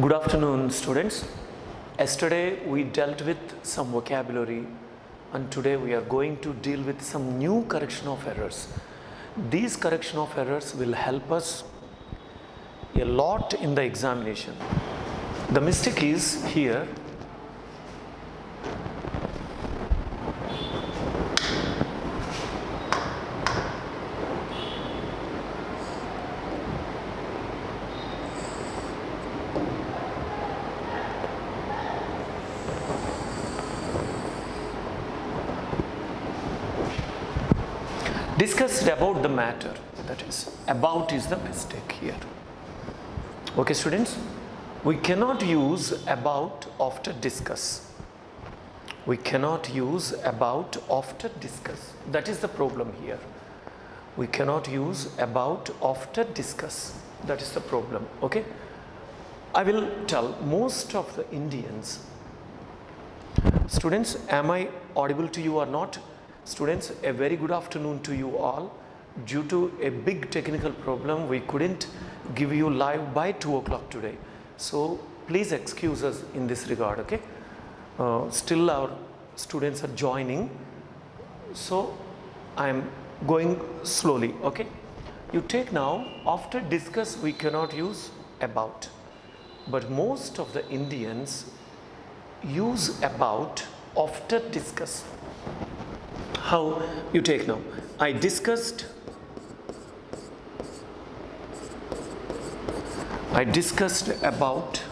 Good afternoon, students. Yesterday we dealt with some vocabulary and today we are going to deal with some new correction of errors. These correction of errors will help us a lot in the examination. The mistake is here. Discussed about the matter, that is, about is the mistake here. Okay, students, we cannot use about after discuss. We cannot use about after discuss. That is the problem here. We cannot use about after discuss. That is the problem. Okay, I will tell most of the Indians. Students, am I audible to you or not? Students, a very good afternoon to you all. Due to a big technical problem, we couldn't give you live by 2 o'clock today. So please excuse us in this regard, okay? Still our students are joining. So I am going slowly, okay? You take now, after discuss we cannot use about. But most of the Indians use about after discuss. How you take now? I discussed about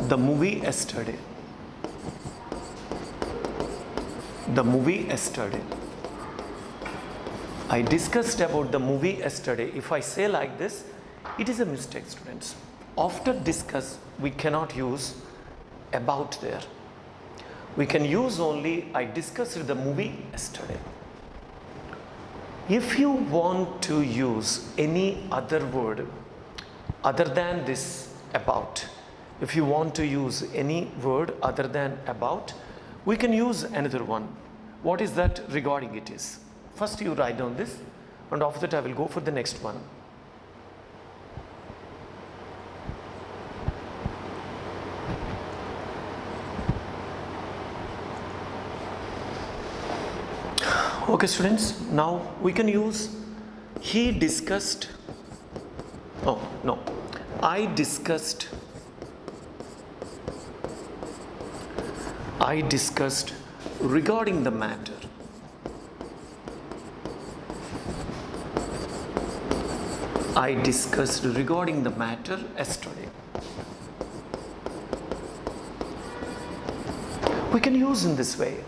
the movie yesterday. The movie yesterday. I discussed about the movie yesterday. If I say like this, it is a mistake, students. After discuss, we cannot use about there. We can use only I discussed the movie yesterday. If you want to use any other word other than this about, if you want to use any word other than about, we can use another one. What is that regarding it is? First you write down this and after that I will go for the next one. Okay, students, now we can use he discussed, oh no, I discussed regarding the matter. I discussed regarding the matter yesterday. We can use in this way.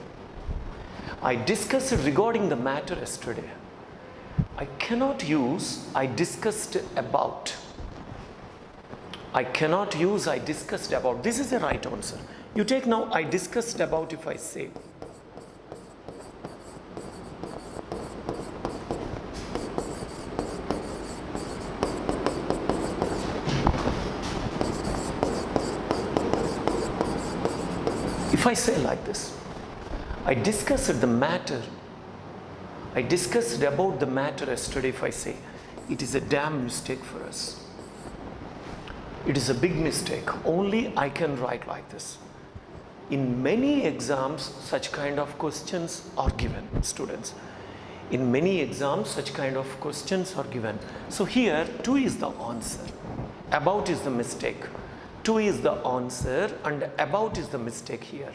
I discussed regarding the matter yesterday. I cannot use I discussed about. I cannot use I discussed about. This is the right answer. You take now I discussed about if I say. If I say like this. I discussed the matter. I discussed about the matter yesterday if I say. It is a damn mistake for us. It is a big mistake. Only I can write like this. In many exams, such kind of questions are given, students. In many exams, such kind of questions are given. So here, 2 is the answer. About is the mistake. 2 is the answer and about is the mistake here.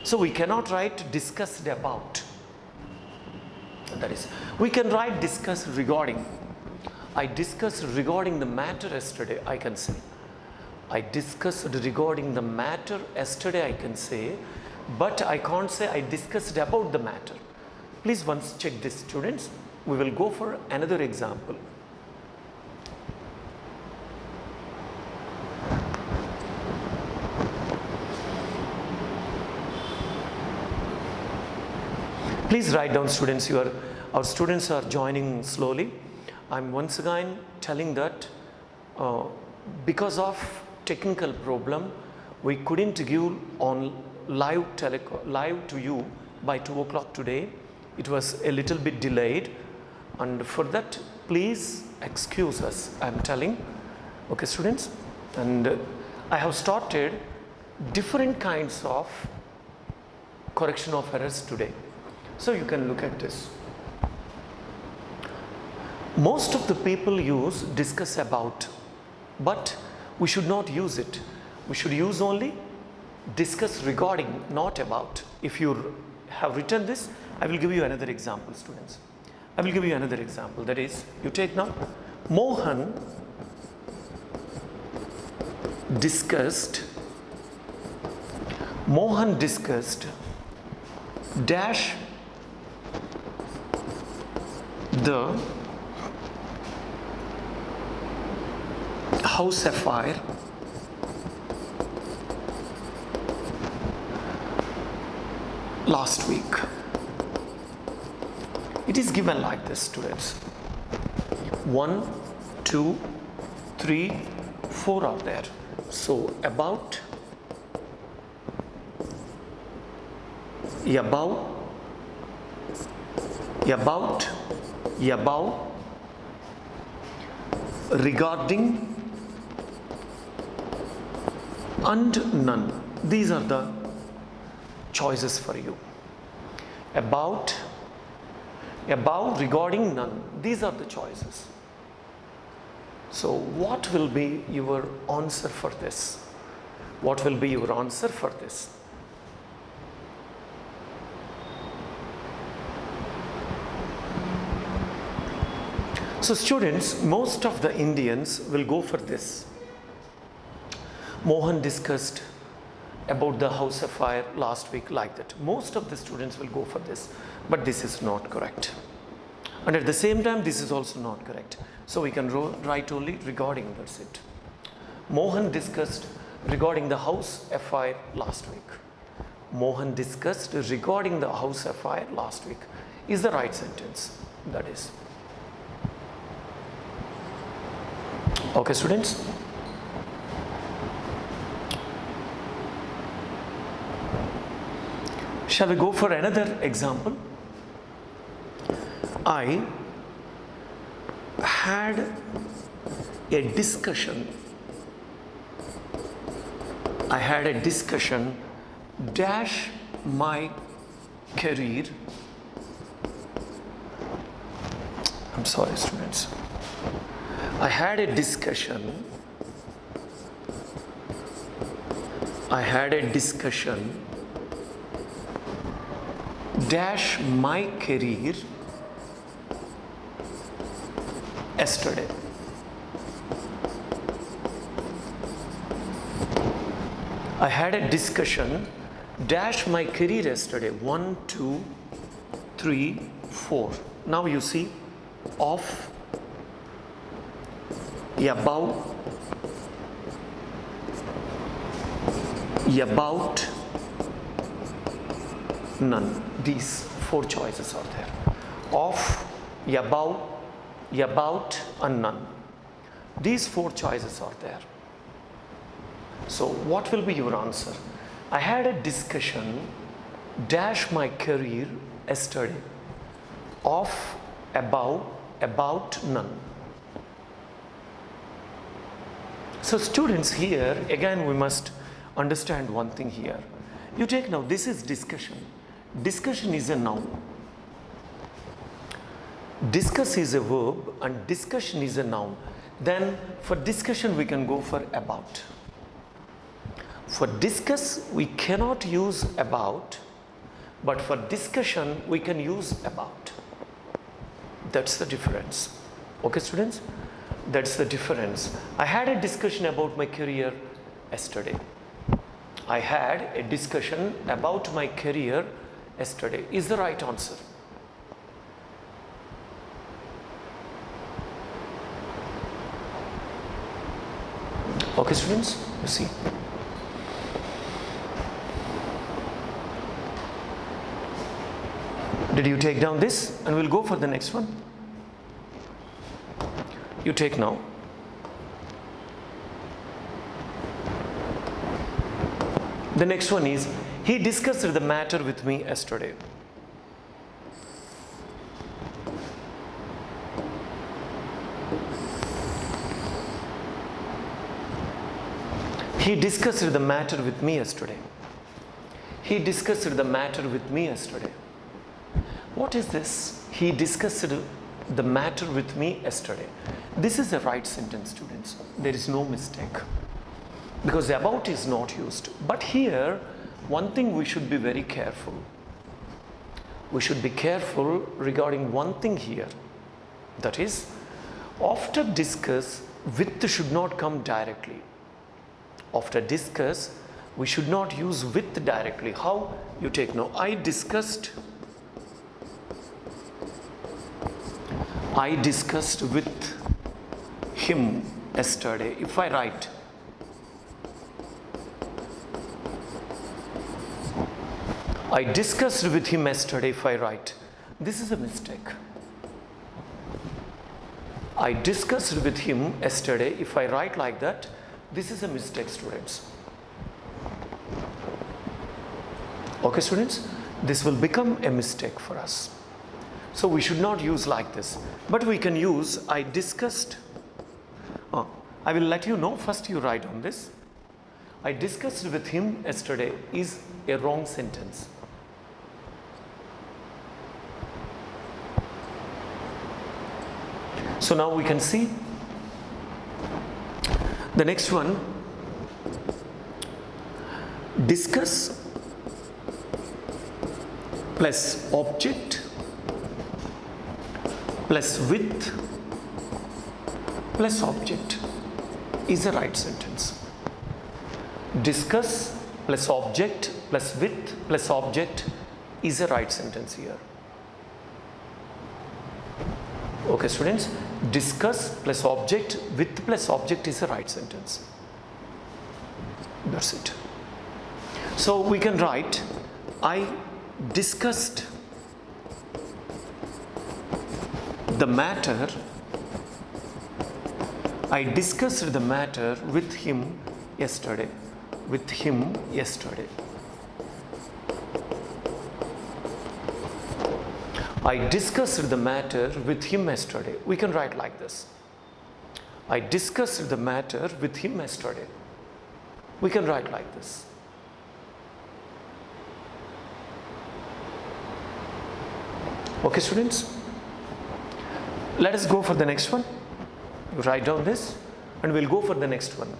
So we cannot write discussed about. That is, we can write discuss regarding. I discussed regarding the matter yesterday, I can say. I discussed regarding the matter yesterday, I can say. But I can't say I discussed about the matter. Please once check this, students. We will go for another example. Please write down, students. Our students are joining slowly. I'm once again telling that because of technical problem, we couldn't give on live to you by 2 o'clock today. It was a little bit delayed, and for that, please excuse us. I'm telling. Okay, students. And I have started different kinds of correction of errors today. So you can look at this. Most of the people use discuss about, but we should not use it. We should use only discuss regarding, not about. If you have written this, I will give you another example, students. I will give you another example. That is, you take now, Mohan discussed dash the house affair last week. It is given like this, students. 1, 2, 3, 4 are there. So about, regarding, and none. These are the choices for you. About, regarding, none. These are the choices. So what will be your answer for this? What will be your answer for this? So students, most of the Indians will go for this. Mohan discussed about the house affair last week, like that. Most of the students will go for this, but this is not correct. And at the same time, this is also not correct. So we can write only regarding, that's it. Mohan discussed regarding the house affair last week. Mohan discussed regarding the house affair last week is the right sentence. That is. Okay, students? Shall we go for another example? I had a discussion dash my career. I'm sorry, students. I had a discussion dash my career yesterday. I had a discussion dash my career yesterday. 1, 2, 3, 4. Now you see of, about, none. These 4 choices are there. Of, about, and none. These 4 choices are there. So what will be your answer? I had a discussion dash my career yesterday. Of, about, none. So students, here again we must understand one thing here. You take now, this is discussion. Discussion is a noun. Discuss is a verb and discussion is a noun. Then for discussion we can go for about. For discuss we cannot use about, but for discussion we can use about. That's the difference. Okay, students? That's the difference. I had a discussion about my career yesterday. I had a discussion about my career yesterday is the right answer. Okay, students, you see. Did you take down this? And we'll go for the next one. You take now. The next one is, he discussed the matter with me yesterday. He discussed the matter with me yesterday. He discussed the matter with me yesterday. What is this? He discussed the matter with me yesterday. This is the right sentence, students. There is no mistake. Because the about is not used. But here, one thing we should be very careful. We should be careful regarding one thing here. That is, after discuss, with should not come directly. After discuss, we should not use with directly. How? You take now. I discussed with him yesterday. If I write, I discussed with him yesterday, if I write, this is a mistake. I discussed with him yesterday, if I write like that, this is a mistake, students. Okay, students, this will become a mistake for us. So we should not use like this, but we can use I discussed. I will let you know, first you write on this. I discussed with him yesterday is a wrong sentence. So now we can see the next one. Discuss plus object plus with plus object is the right sentence. Discuss plus object plus with plus object is the right sentence here. Okay, students, discuss plus object with plus object is the right sentence. That's it. So we can write, I discussed the matter, I discussed the matter with him yesterday. With him yesterday. I discussed the matter with him yesterday. We can write like this. I discussed the matter with him yesterday. We can write like this. Okay, students? Let us go for the next one. You write down this and we'll go for the next one.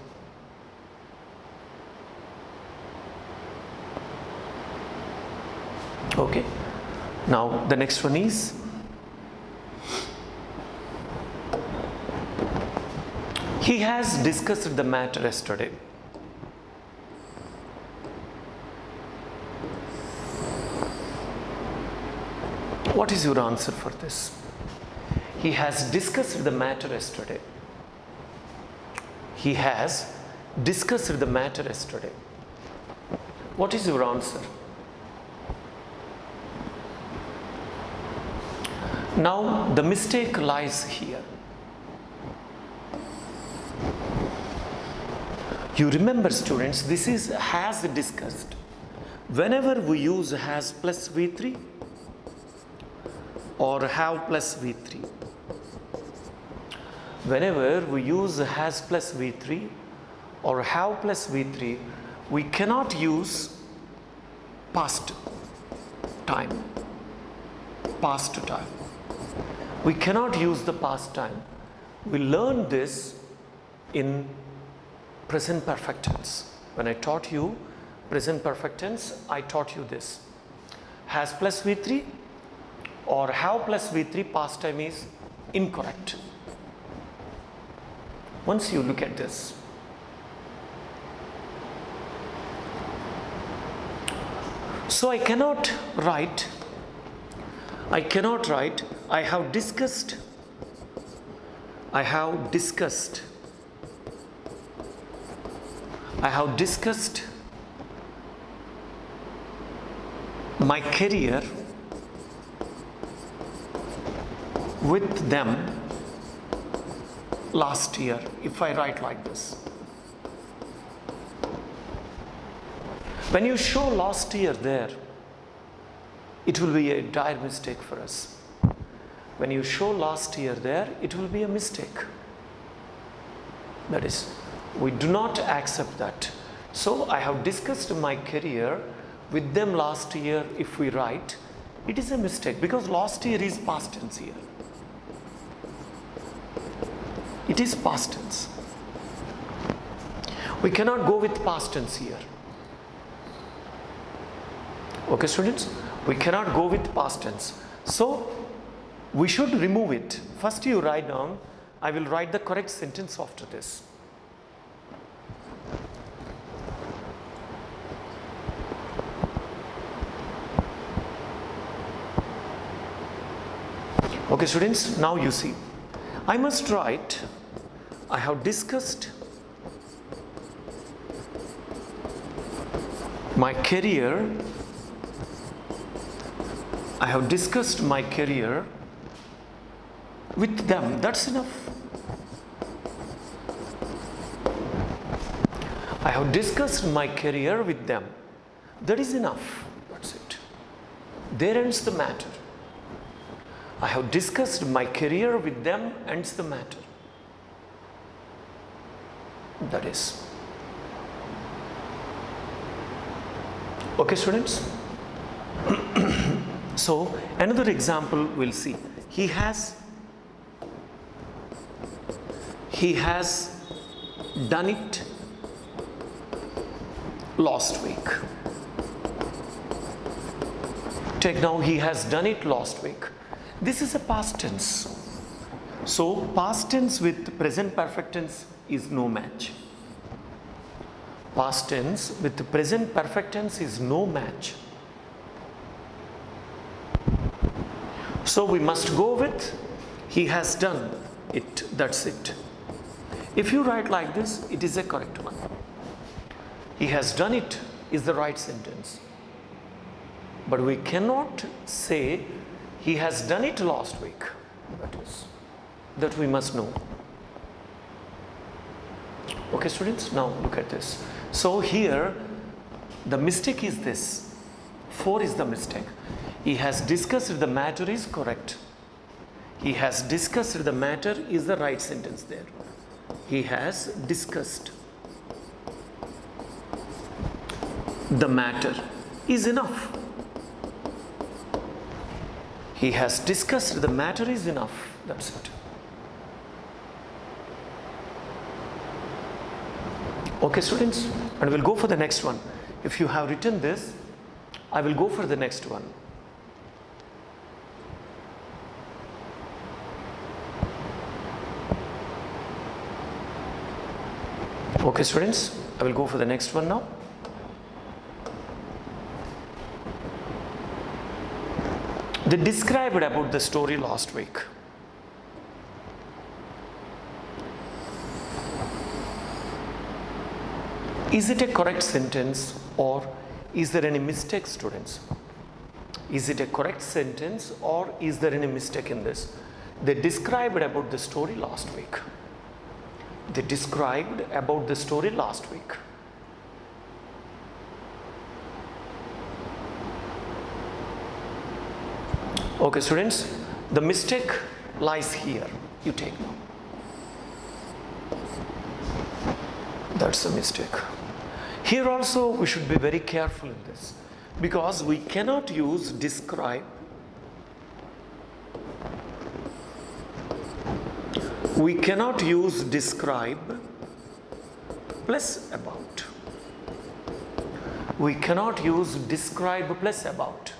Okay. Now the next one is he has discussed the matter yesterday. What is your answer for this? He has discussed the matter yesterday. He has discussed the matter yesterday. What is your answer? Now the mistake lies here. You remember, students, this is has discussed. Whenever we use has plus V3 or have plus V3, whenever we use has plus V3 or have plus V3, we cannot use past time. Past time. We cannot use the past time. We learned this in present perfect tense. When I taught you present perfect tense, I taught you this. Has plus V3 or have plus V3 past time is incorrect. Once you look at this, so I cannot write I have discussed my career with them last year, if I write like this. When you show last year there, it will be a dire mistake for us. When you show last year there, it will be a mistake. That is, We do not accept that. So I have discussed my career with them last year. If we write, it is a mistake because last year is past tense here. It is past tense. We cannot go with past tense here. Okay, students? We cannot go with past tense. So we should remove it. First you write down. I will write the correct sentence after this. Okay, students, now you see. I must write, I have discussed my career. I have discussed my career with them. That's enough. I have discussed my career with them. That is enough. That's it. There ends the matter. I have discussed my career with them, ends the matter. That is. Okay, students? So, another example we'll see. He has done it last week. Take now, he has done it last week. This is a past tense. So, past tense with present perfect tense is no match. Past tense with present perfect tense is no match. So, we must go with he has done it. That's it. If you write like this, it is a correct one. He has done it is the right sentence. But we cannot say he has done it last week. That we must know. Okay, students, now look at this. So here the mistake is this. 4 is the mistake. He has discussed the matter is correct. He has discussed the matter is the right sentence there. He has discussed the matter is enough. He has discussed the matter is enough. That's it. Okay, students, and we'll go for the next one. If you have written this, I will go for the next one. Okay, students, I will go for the next one now. They described about the story last week. Is it a correct sentence or is there any mistake, students? Is it a correct sentence or is there any mistake in this? They described about the story last week. They described about the story last week. Okay, students, the mistake lies here. You take now. That's the mistake. Here also we should be very careful in this because we cannot use describe. We cannot use describe plus about. We cannot use describe plus about.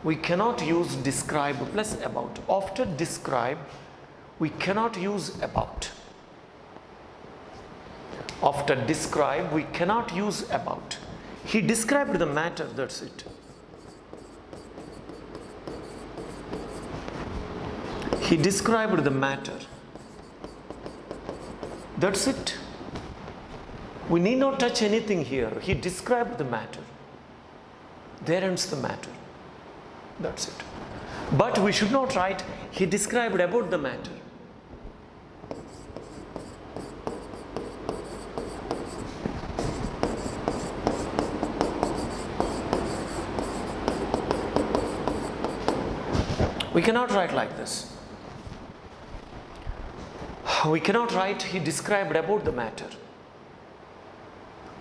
We cannot use describe plus about. After describe, we cannot use about. After describe, we cannot use about. He described the matter, that's it. He described the matter. That's it. We need not touch anything here. He described the matter. There ends the matter. That's it. But we should not write he described about the matter. We cannot write like this. We cannot write he described about the matter.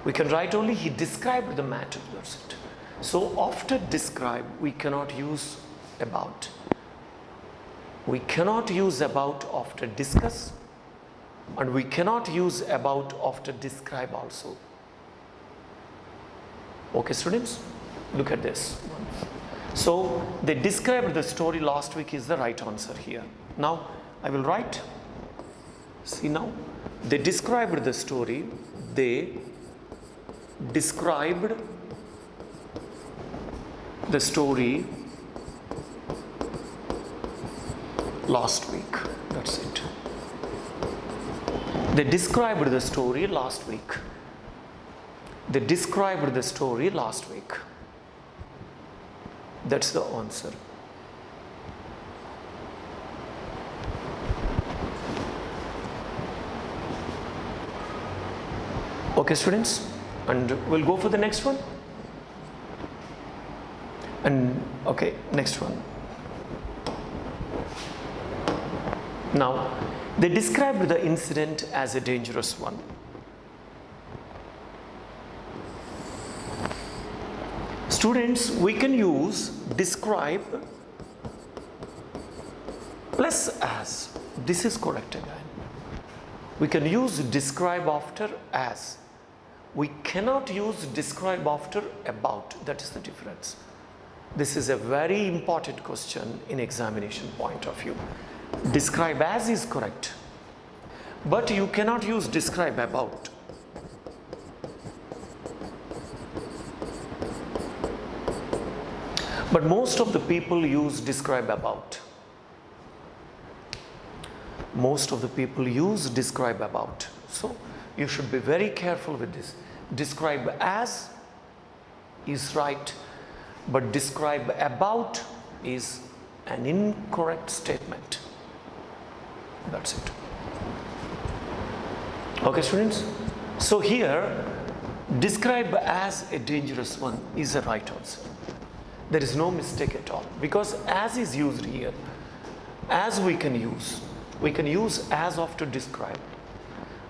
We can write only he described the matter. That's it. So after describe, we cannot use about. We cannot use about after discuss, and we cannot use about after describe also. Okay, students, look at this. So they described the story last week is the right answer here. Now I will write. See now, they described the story. They described the story last week. That's it. They described the story last week. They described the story last week. That's the answer. Okay, students, and we'll go for the next one. And okay, next one. Now, they described the incident as a dangerous one. Students, we can use describe plus as. This is correct again. We can use describe after as. We cannot use describe after about. That is the difference. This is a very important question in examination point of view. Describe as is correct, but you cannot use describe about. But most of the people use describe about. Most of the people use describe about. So you should be very careful with this. Describe as is right, but describe about is an incorrect statement. That's it. Okay, students? So here, describe as a dangerous one is the right answer. There is no mistake at all, because as is used here. As we can use as after describe,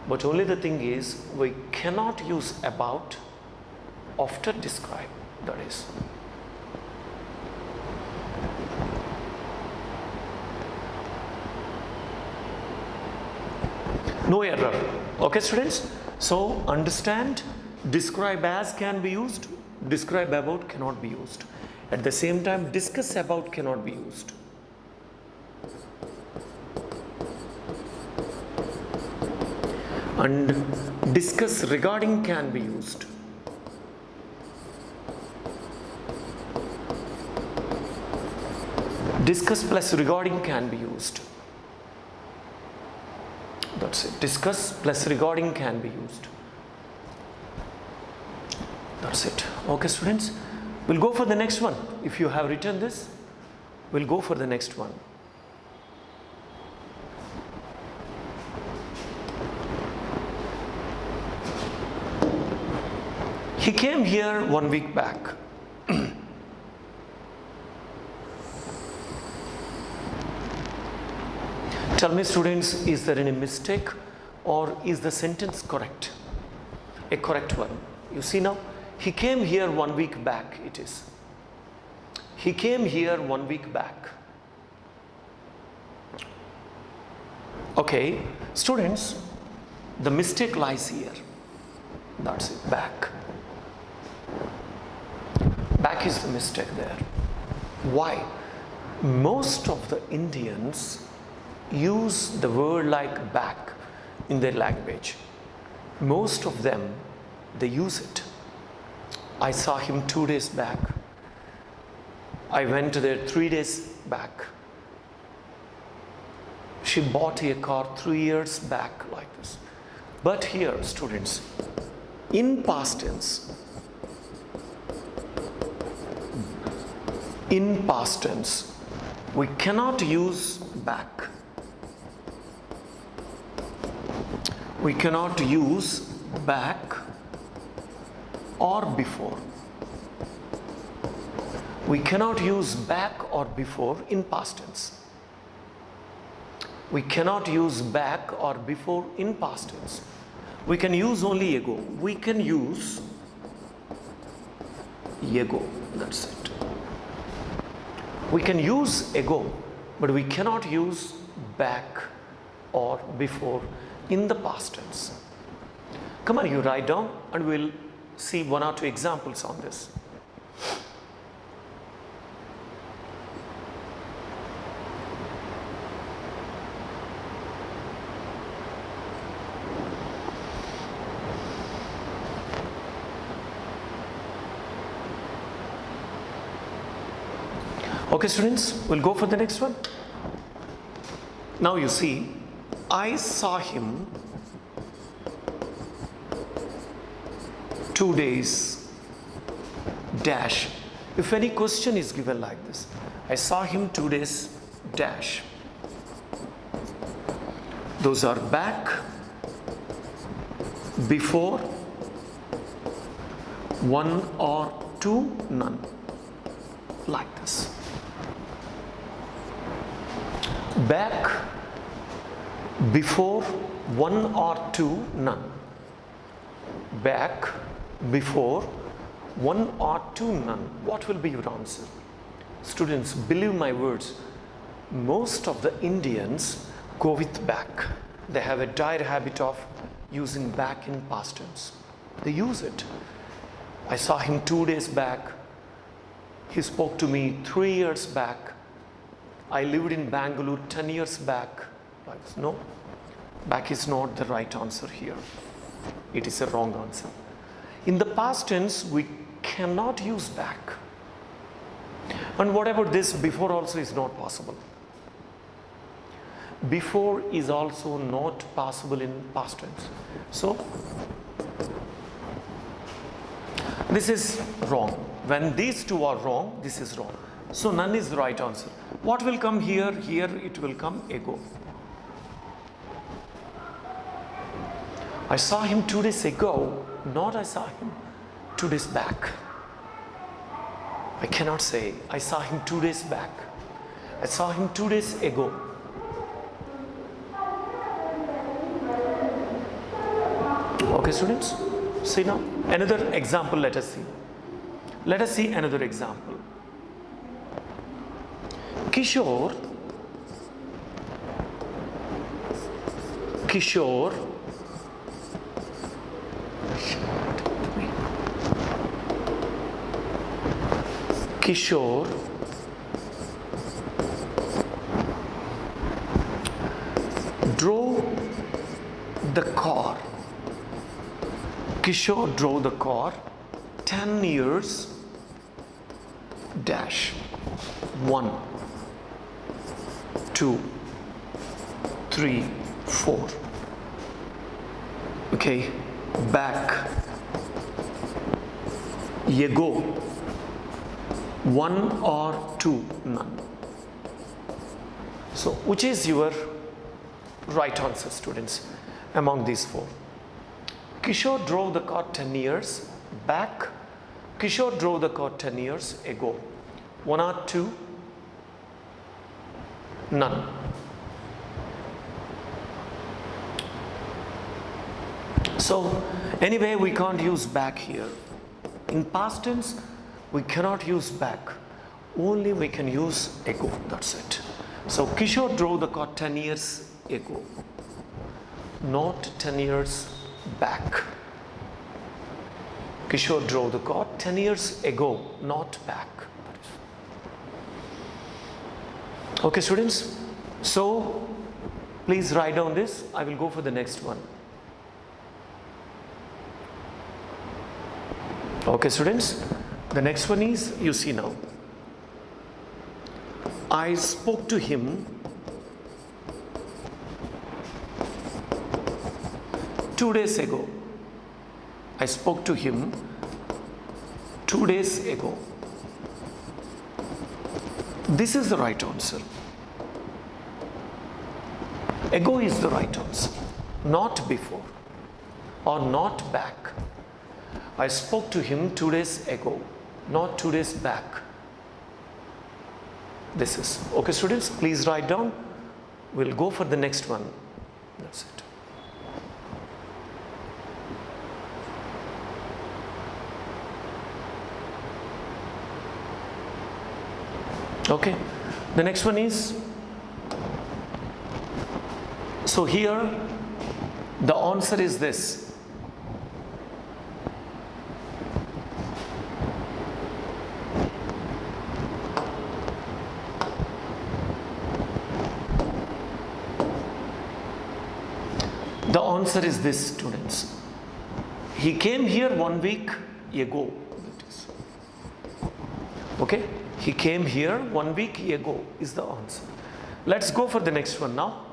but only the thing is we cannot use about after describe. That is. No error. Okay, students? So understand, describe as can be used, describe about cannot be used. At the same time, discuss about cannot be used. And discuss regarding can be used. Discuss plus regarding can be used. That's it. Discuss plus regarding can be used. That's it. Okay, students? We'll go for the next one. If you have written this, we'll go for the next one. He came here 1 week back. Tell me, students, is there any mistake or is the sentence correct? A correct one. You see now, he came here 1 week back, it is. He came here 1 week back. Okay, students, the mistake lies here. That's it, back. Back is the mistake there. Why? Most of the Indians use the word like back in their language. Most of them, they use it. I saw him 2 days back. I went there 3 days back. She bought a car 3 years back, like this. But here, students, in past tense, we cannot use back. We cannot use back or before. We cannot use back or before in past tense. We cannot use back or before in past tense. We can use only ago. We can use ago. That's it. We can use ago, but we cannot use back or before in the past tense. Come on, you write down and we'll see one or two examples on this. Okay, students, we'll go for the next one. Now you see, I saw him 2 days dash. If any question is given like this, I saw him 2 days dash. Those are back, before, one or two, none, like this. Back, before, one or two, none. Back, before, one or two, none. What will be your answer? Students, believe my words, most of the Indians go with back. They have a dire habit of using back in past tense. They use it. I saw him 2 days back. He spoke to me 3 years back. I lived in Bangalore 10 years back. No, back is not the right answer here. It is a wrong answer. In the past tense, we cannot use back. And what about this? Before also is not possible. Before is also not possible in past tense. So, this is wrong. When these two are wrong, this is wrong. So, none is the right answer. What will come here? Here it will come ago. I saw him 2 days ago, not I saw him 2 days back. I cannot say I saw him 2 days back. I saw him 2 days ago. Okay, students? See now, another example let us see. Let us see another example. Kishore drove the car. Kishore drove the car 10 years dash. 1, 2, 3, 4. Okay, back, ago, 1 or 2, none. So, which is your right answer, students, among these 4? Kishore drove the car 10 years back. Kishore drove the car 10 years ago. 1 or 2, none. So, anyway, we can't use back here. In past tense, we cannot use back. Only we can use ago. That's it. So, Kishore drove the car 10 years ago. Not 10 years back. Kishore drove the car 10 years ago, not back. Okay, students. So, please write down this. I will go for the next one. Okay, students. The next one is, you see now. I spoke to him 2 days ago. I spoke to him 2 days ago. This is the right answer. Ago is the right answer, not before or not back. I spoke to him 2 days ago, not 2 days back. This is okay, students. Please write down We'll go for the next one. That's it. Okay, the next one is, so here the answer is this. The answer is this, students. He came here 1 week ago. Okay? He came here 1 week ago is the answer. Let's go for the next one now.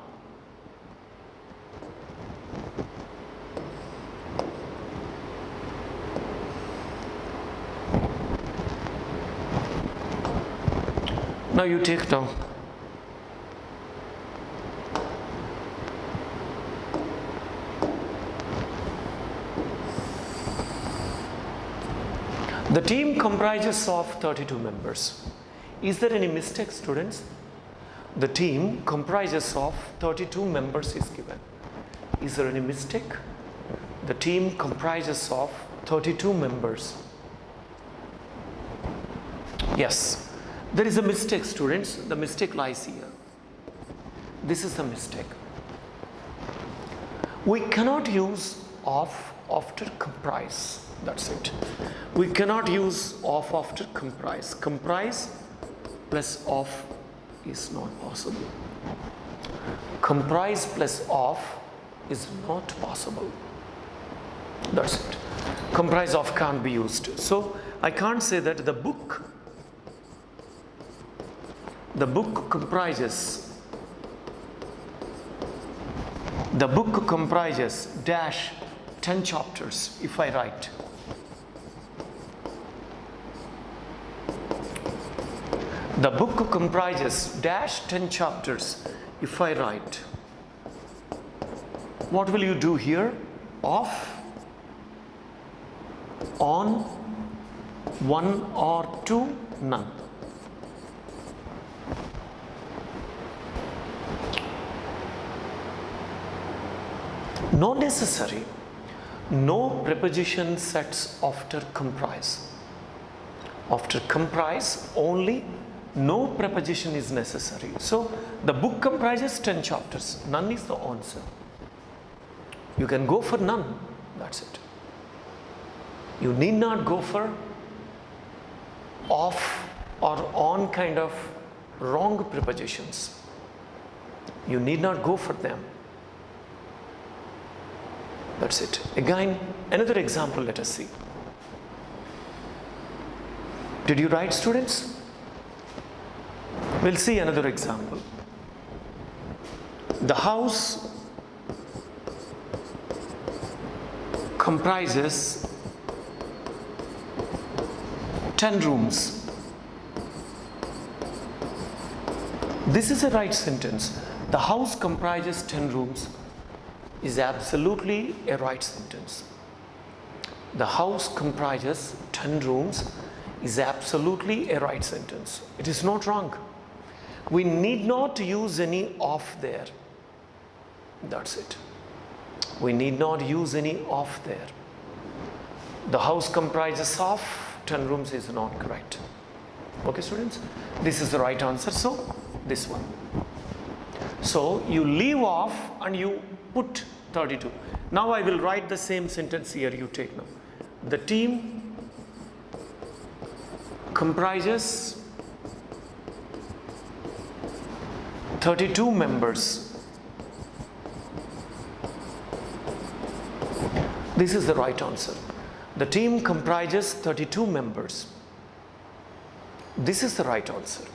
Now you take down. The team comprises of 32 members. Is there any mistake, students? The team comprises of 32 members is given. Is there any mistake? The team comprises of 32 members. Yes, there is a mistake, students. The mistake lies here. This is the mistake. We cannot use of after comprise. That's it. We cannot use of after comprise. Comprise plus of is not possible. Comprise plus of is not possible. That's it. Comprise of can't be used. So I can't say that the book comprises dash 10 chapters if I write. The book comprises dash 10 chapters if I write. What will you do here? Of, on, one or two, none. Not necessary. No preposition sets after comprise. After comprise only, no preposition is necessary. So the book comprises 10 chapters. None is the answer. You can go for none. That's it. You need not go for off or on kind of wrong prepositions. You need not go for them. That's it. Again, another example, let us see. Did you write, students? We'll see another example. The house comprises 10 rooms. This is a right sentence. The house comprises 10 rooms is absolutely a right sentence. The house comprises 10 rooms is absolutely a right sentence. It is not wrong. We need not use any of there. That's it. We need not use any of there. The house comprises of 10 rooms is not correct. Okay, students? This is the right answer. So, this one. So, you leave off and you put 32. Now, I will write the same sentence here. You take now. The team comprises 32 members. This is the right answer. The team comprises 32 members. This is the right answer.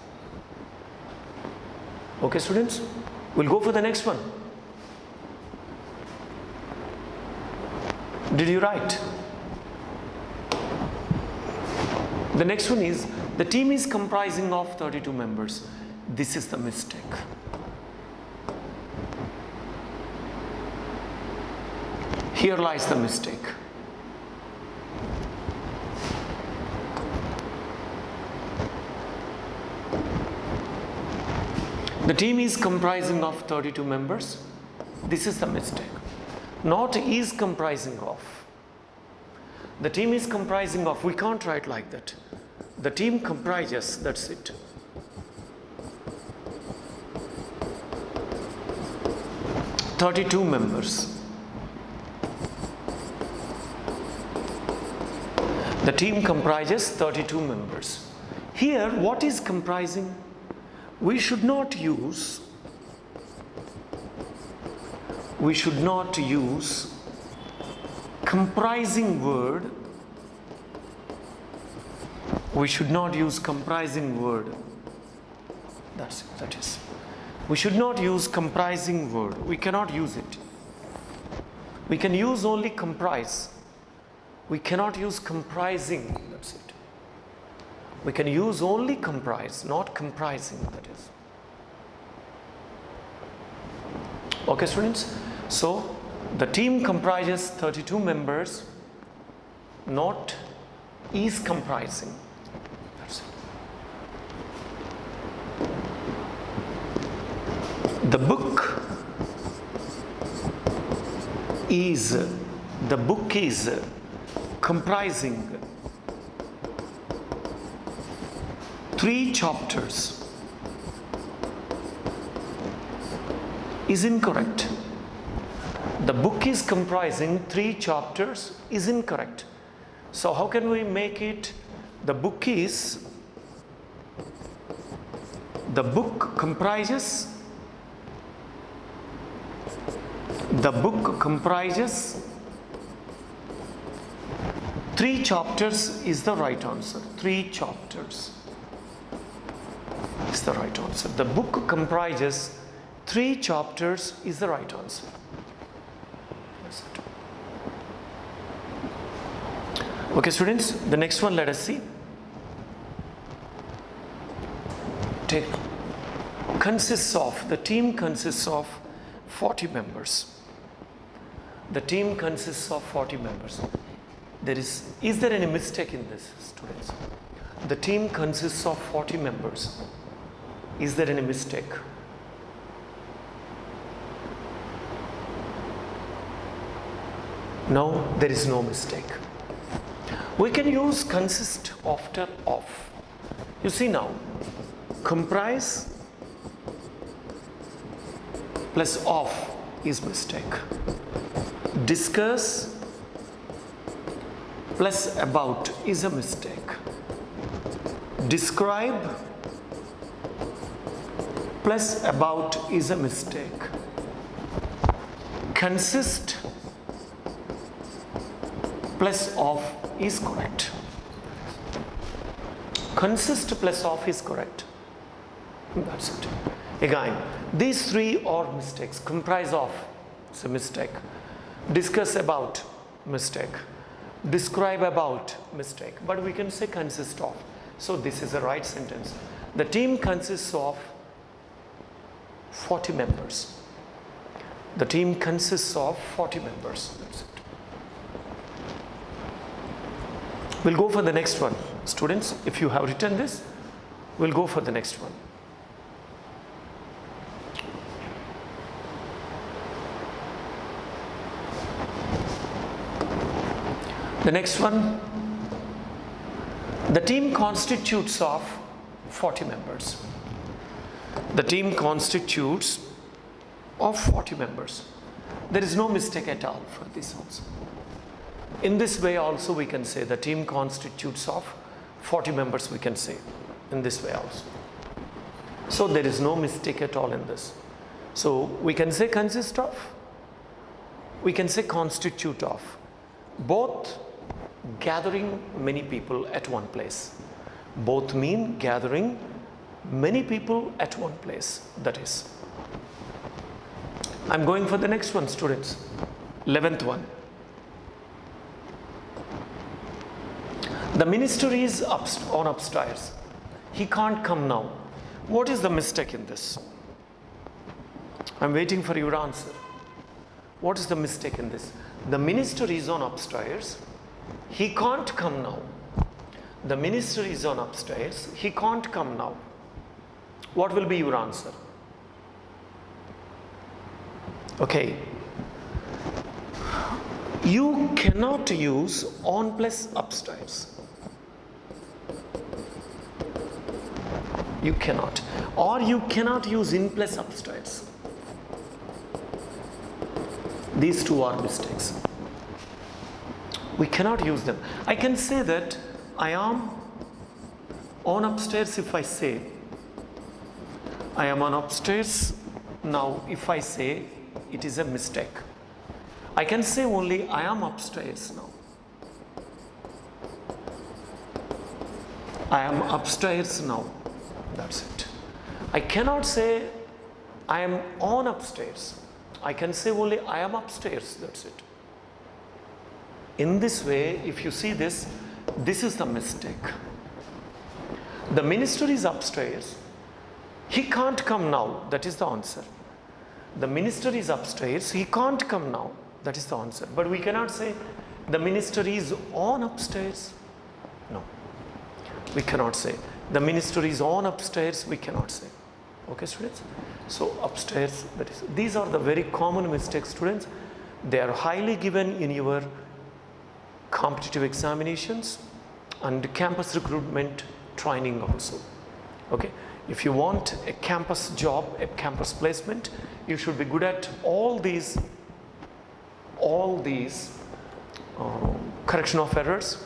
Okay, students? We'll go for the next one. Did you write? The next one is, the team is comprising of 32 members. This is the mistake. Here lies the mistake. The team is comprising of 32 members. This is the mistake. Not is comprising of. The team is comprising of. We can't write like that. The team comprises, that's it. "32 members. The team comprises 32 members. Here, what is comprising? We should not use comprising word. We should not use comprising word. That's it, that is. We should not use comprising word. We cannot use it. We can use only comprise. We cannot use comprising, that's it. We can use only comprise, not comprising, that is. Okay, students? So, the team comprises 32 members, not is comprising. That's it. The book is comprising 3 chapters is incorrect. The book is comprising 3 chapters is incorrect. So how can we make it? The book comprises 3 chapters is the right answer. 3 chapters is the right answer. The book comprises 3 chapters is the right answer. That's it. Okay, students, the next one, let us see. The team consists of 40 members. The team consists of 40 members. Is there any mistake in this, students? The team consists of 40 members. Is there any mistake? No, there is no mistake. We can use consist after of. You see now, comprise plus of is mistake. Discuss plus about is a mistake. Describe plus about is a mistake. Consist plus of is correct. Consist plus of is correct. That's it. Again, these 3 are mistakes. Comprise of is a mistake. Discuss about, mistake. Describe about, mistake. But we can say consist of. So this is the right sentence. The team consists of 40 members. The team consists of 40 members. That's it. We'll go for the next one. Students, if you have written this, we'll go for the next one. The next one, the team constitutes of 40 members. The team constitutes of 40 members. There is no mistake at all for this also. In this way also we can say the team constitutes of 40 members, we can say in this way also. So there is no mistake at all in this. So we can say consist of, we can say constitute of. Both gathering many people at one place. Both mean gathering many people at one place, that is. I'm going for the next one, students. 11th one. The minister is on upstairs. He can't come now. What is the mistake in this? I'm waiting for your answer. What is the mistake in this? The minister is on upstairs. He can't come now. The minister is on upstairs. He can't come now. What will be your answer? Okay. You cannot use on plus upstairs. You cannot. Or you cannot use in plus upstairs. These two are mistakes. We cannot use them. I can say that I am on upstairs if I say I am on upstairs. Now if I say it is a mistake. I can say only I am upstairs now. I am upstairs now. That's it. I cannot say I am on upstairs. I can say only I am upstairs. That's it. In this way, if you see this, this is the mistake. The minister is upstairs. He can't come now. That is the answer. The minister is upstairs. He can't come now. That is the answer. But we cannot say the minister is on upstairs. No. We cannot say the minister is on upstairs. We cannot say. Okay, students? So upstairs, that is. These are the very common mistakes, students. They are highly given in your competitive examinations and campus recruitment training also. Okay. If you want a campus job, a campus placement, you should be good at all these correction of errors,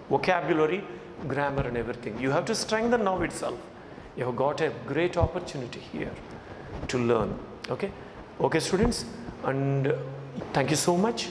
vocabulary, grammar and everything. You have to strengthen now itself. You have got a great opportunity here to learn. Okay, okay students, and thank you so much.